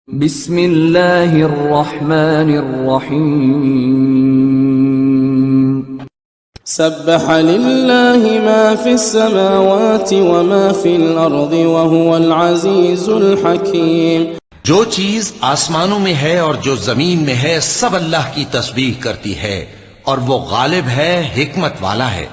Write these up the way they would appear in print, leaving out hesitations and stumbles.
بسم اللہ الرحمن الرحیم سبح للہ ما فی السماوات وما فی الارض وهو العزیز الحکیم۔ جو چیز آسمانوں میں ہے اور جو زمین میں ہے سب اللہ کی تسبیح کرتی ہے اور وہ غالب ہے، حکمت والا ہے۔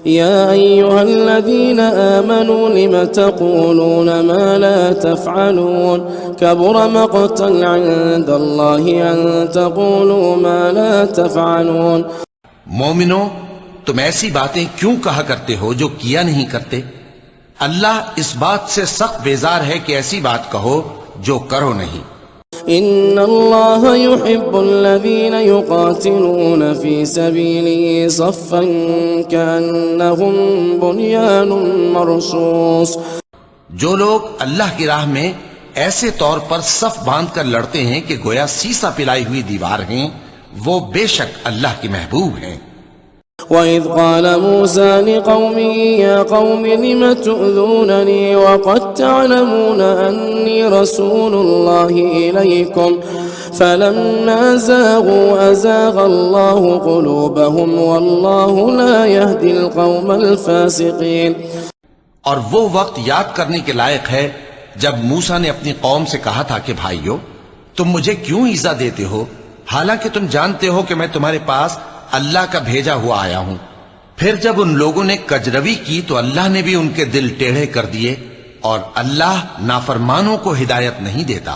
یا ایہا الذین آمنوا لم تقولون ما لا تفعلون کبر مقتا عند اللہ ان تقولوا ما لا تفعلون۔ مومنو، تم ایسی باتیں کیوں کہا کرتے ہو جو کیا نہیں کرتے؟ اللہ اس بات سے سخت بیزار ہے کہ ایسی بات کہو جو کرو نہیں۔ ان اللہ يحب الذین یقاتلون فی سبیلہ صفا کأنہم بنیان مرصوص۔ جو لوگ اللہ کی راہ میں ایسے طور پر صف باندھ کر لڑتے ہیں کہ گویا سیسا پلائی ہوئی دیوار ہیں، وہ بے شک اللہ کے محبوب ہیں۔ وَإِذْ قَالَ مُوسَى لِقَوْمِهِ يَا قَوْمِ لِمَ تُؤْذُونَنِي وَقَدْ تَعْلَمُونَ أَنِّي رَسُولُ اللَّهِ إِلَيْكُمْ فَلَمَّا زَاغُوا أَزَاغَ اللَّهُ قُلُوبَهُمْ وَاللَّهُ لَا يَهْدِي الْقَوْمَ الْفَاسِقِينَ۔ اور وہ وقت یاد کرنے کے لائق ہے جب موسیٰ نے اپنی قوم سے کہا تھا کہ بھائیو، تم مجھے کیوں ایذا دیتے ہو حالانکہ تم جانتے ہو کہ میں تمہارے پاس اللہ کا بھیجا ہوا آیا ہوں۔ پھر جب ان لوگوں نے کجروی کی تو اللہ نے بھی ان کے دل ٹیڑھے کر دیے، اور اللہ نافرمانوں کو ہدایت نہیں دیتا۔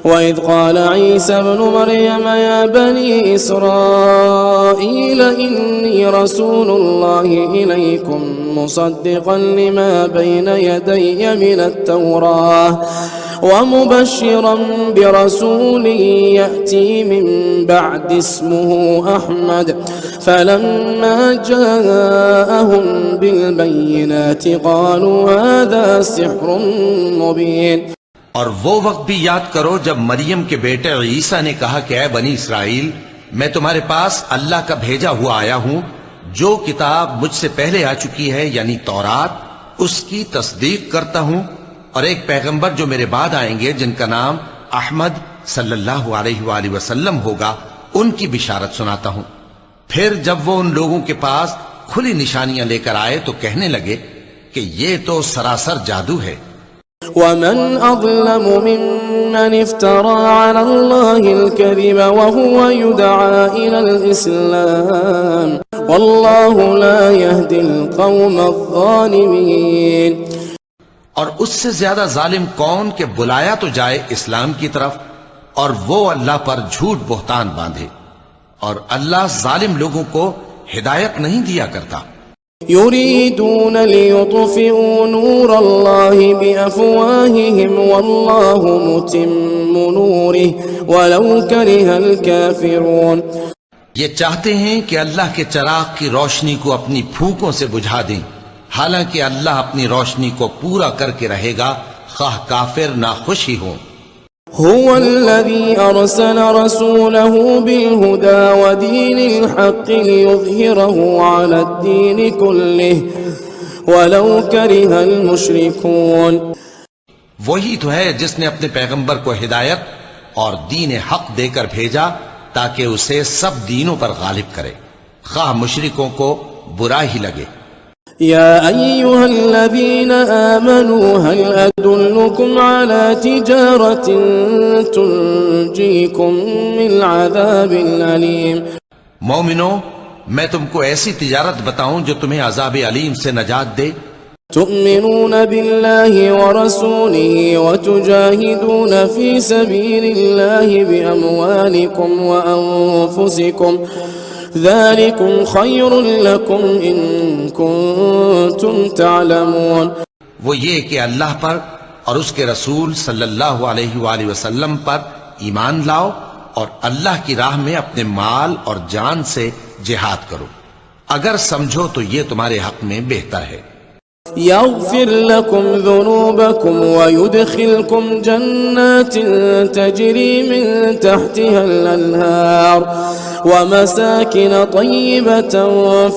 وَإِذْ قَالَ عِيسَى ابْنُ مَرْيَمَ يَا بَنِي إِسْرَائِيلَ إِنِّي رَسُولُ اللَّهِ إِلَيْكُمْ مُصَدِّقًا لِمَا بَيْنَ يَدَيَّ مِنَ التَّوْرَاةِ وَمُبَشِّرًا بِرَسُولٍ يَأْتِي مِن بَعْدِ اسْمُهُ أَحْمَدُ فَلَمَّا جَاءَهُم بِالْبَيِّنَاتِ قَالُوا هَذَا سِحْرٌ مُبِينٌ۔ اور وہ وقت بھی یاد کرو جب مریم کے بیٹے عیسیٰ نے کہا کہ اے بنی اسرائیل، میں تمہارے پاس اللہ کا بھیجا ہوا آیا ہوں، جو کتاب مجھ سے پہلے آ چکی ہے یعنی تورات، اس کی تصدیق کرتا ہوں، اور ایک پیغمبر جو میرے بعد آئیں گے جن کا نام احمد صلی اللہ علیہ وآلہ وسلم ہوگا، ان کی بشارت سناتا ہوں۔ پھر جب وہ ان لوگوں کے پاس کھلی نشانیاں لے کر آئے تو کہنے لگے کہ یہ تو سراسر جادو ہے۔ وَمَنْ أَظْلَمُ مِمَّنِ افْتَرَى عَلَى اللَّهِ الْكَذِبَ وَهُوَ يُدْعَى إِلَى الْإِسْلَامِ وَاللَّهُ لَا يَهْدِي الْقَوْمَ الظَّالِمِينَ۔ اور اس سے زیادہ ظالم کون کہ بلایا تو جائے اسلام کی طرف اور وہ اللہ پر جھوٹ بہتان باندھے، اور اللہ ظالم لوگوں کو ہدایت نہیں دیا کرتا۔ يريدون ليطفئوا نور الله بأفواههم والله متم نوره ولو كره الكافرون۔ یہ چاہتے ہیں کہ اللہ کے چراغ کی روشنی کو اپنی پھونکوں سے بجھا دیں، حالانکہ اللہ اپنی روشنی کو پورا کر کے رہے گا خواہ کافر ناخوش ہی ہوں۔ هو الذي أرسل رسوله بالهدى ودين الحق ليظهره على الدين كله ولو كره المشركون۔ وہی تو ہے جس نے اپنے پیغمبر کو ہدایت اور دین حق دے کر بھیجا تاکہ اسے سب دینوں پر غالب کرے، خواہ مشرکوں کو برا ہی لگے۔ يا أيها الذين آمنوا هل أدلكم على تجارة تنجيكم من عذاب أليم۔ مومنو، میں تم کو ایسی تجارت بتاؤں جو تمہیں عذاب علیم سے نجات دے۔ تؤمنون بالله ورسوله وتجاهدون في سبيل الله بأموالكم وأنفسكم ذلكم خير لكم إن كنتم تعلمون۔ وہ یہ کہ اللہ پر اور اس کے رسول صلی اللہ علیہ وآلہ وسلم پر ایمان لاؤ اور اللہ کی راہ میں اپنے مال اور جان سے جہاد کرو، اگر سمجھو تو یہ تمہارے حق میں بہتر ہے۔ يغفر لكم ذنوبكم ويدخلكم جنات تجري من تحتها الأنهار ومساكن طيبة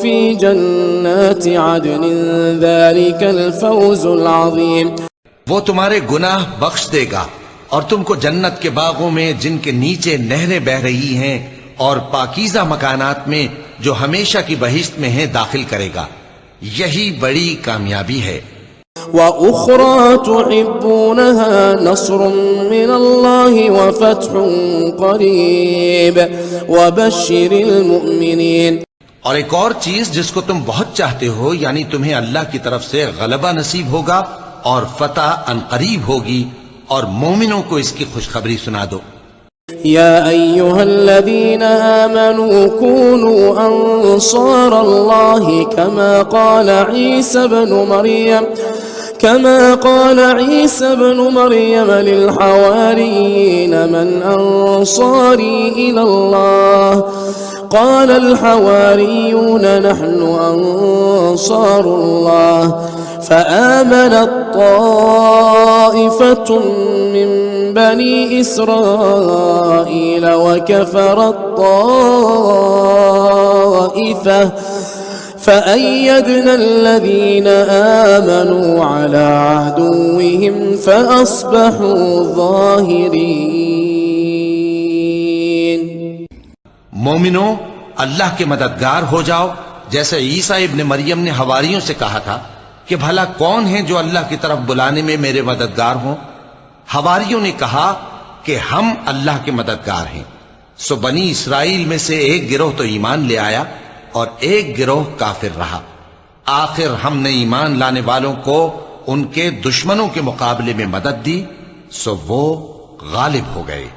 في جنات عدن ذلك الفوز العظيم۔ وہ تمہارے گناہ بخش دے گا اور تم کو جنت کے باغوں میں جن کے نیچے نہریں بہ رہی ہیں اور پاکیزہ مکانات میں جو ہمیشہ کی بہشت میں ہیں داخل کرے گا. یہی بڑی کامیابی ہے. وَأُخْرَى تُحِبُّونَهَا نَصْرٌ مِّنَ اللَّهِ وَفَتْحٌ قَرِيبٌ وَبَشِّرِ الْمُؤْمِنِينَ. اور ایک اور چیز جس کو تم بہت چاہتے ہو، یعنی تمہیں اللہ کی طرف سے غلبہ نصیب ہوگا اور فتح عنقریب ہوگی، اور مومنوں کو اس کی خوشخبری سنا دو. يا أيها الذين آمنوا كونوا أنصار الله كما قال عيسى بن مريم للحواريين من أنصاري إلى الله قال الحواريون نحن أنصار الله فآمنت طائفة من بني إسرائيل وكفرت طائفة فأيدنا الذين آمنوا على عدوهم فأصبحوا ظاهرين. مومنوں، اللہ کے مددگار ہو جاؤ، جیسے عیسیٰ ابن مریم نے حواریوں سے کہا تھا کہ بھلا کون ہیں جو اللہ کی طرف بلانے میں میرے مددگار ہوں؟ حواریوں نے کہا کہ ہم اللہ کے مددگار ہیں. سو بنی اسرائیل میں سے ایک گروہ تو ایمان لے آیا اور ایک گروہ کافر رہا. آخر ہم نے ایمان لانے والوں کو ان کے دشمنوں کے مقابلے میں مدد دی، سو وہ غالب ہو گئے.